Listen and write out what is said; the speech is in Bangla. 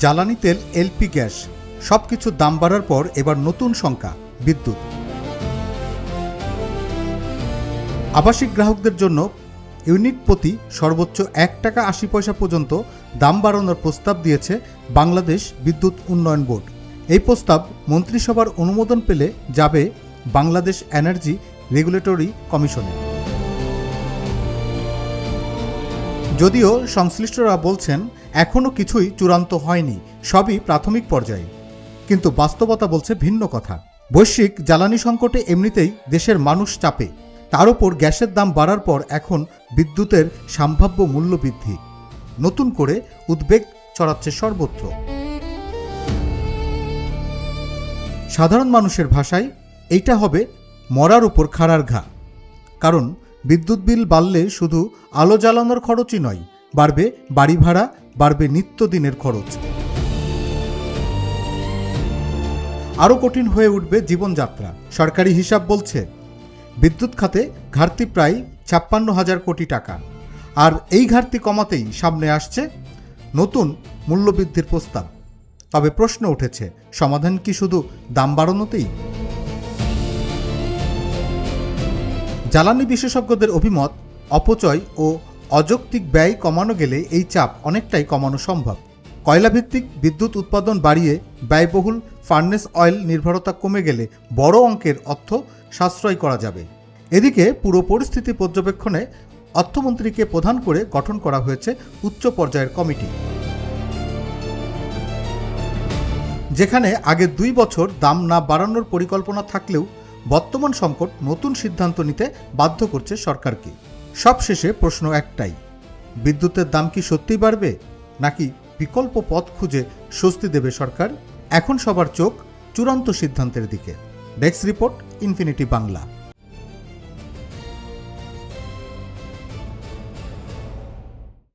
জ্বালানি তেল, এলপি গ্যাস সবকিছুর দাম বাড়ার পর এবার নতুন শঙ্কা বিদ্যুৎ। আবাসিক গ্রাহকদের জন্য ইউনিট প্রতি সর্বোচ্চ 1 টাকা 80 পয়সা পর্যন্ত দাম বাড়ানোর প্রস্তাব দিয়েছে বাংলাদেশ বিদ্যুৎ উন্নয়ন বোর্ড। এই প্রস্তাব মন্ত্রিসভার অনুমোদন পেলে যাবে বাংলাদেশ এনার্জি রেগুলেটরি কমিশনে। যদিও সংশ্লিষ্টরা বলছেন এখনও কিছুই চূড়ান্ত হয়নি, সবই প্রাথমিক পর্যায়ে, কিন্তু বাস্তবতা বলছে ভিন্ন কথা। বৈশ্বিক জ্বালানি সংকটে এমনিতেই দেশের মানুষ চাপে, তার উপর গ্যাসের দাম বাড়ার পর এখন বিদ্যুতের সম্ভাব্য মূল্য বৃদ্ধি নতুন করে উদ্বেগ ছড়াচ্ছে সর্বত্র। সাধারণ মানুষের ভাষায় এইটা হবে মরার উপর খাড়ার ঘা। কারণ বিদ্যুৎ বিল বাড়লে শুধু আলো জ্বালানোর খরচই নয়, বাড়বে বাড়ি ভাড়া, বাড়বে নিত্যদিনের খরচ, আরও কঠিন হয়ে উঠবে জীবনযাত্রা। সরকারি হিসাব বলছে বিদ্যুৎ খাতে ঘাটতি প্রায় 56,000 কোটি টাকা, আর এই ঘাটতি কমাতেই সামনে আসছে নতুন মূল্যবৃদ্ধির প্রস্তাব। তবে প্রশ্ন উঠেছে, সমাধান কি শুধু দাম বাড়ানোতেই? জ্বালানি বিশেষজ্ঞদের অভিমত, অপচয় ও অযৌক্তিক ব্যয় কমানো গেলে এই চাপ অনেকটাই কমানো সম্ভব। কয়লাভিত্তিক বিদ্যুৎ উৎপাদন বাড়িয়ে ব্যয়বহুল ফার্নেস অয়েল নির্ভরতা কমে গেলে বড় অঙ্কের অর্থ সাশ্রয় করা যাবে। এদিকে পুরো পরিস্থিতি পর্যবেক্ষণে অর্থমন্ত্রীকে প্রধান করে গঠন করা হয়েছে উচ্চ পর্যায়ের কমিটি, যেখানে আগে 2 বছর দাম না বাড়ানোর পরিকল্পনা থাকলেও বর্তমান সংকট নতুন সিদ্ধান্ত নিতে বাধ্য করছে সরকারকে। সবশেষে প্রশ্ন একটাই, বিদ্যুতের দাম কি সত্যিই বাড়বে, নাকি বিকল্প পথ খুঁজে স্বস্তি দেবে সরকার? এখন সবার চোখ চূড়ান্ত সিদ্ধান্তের দিকে। Desk report, infinity Bangla.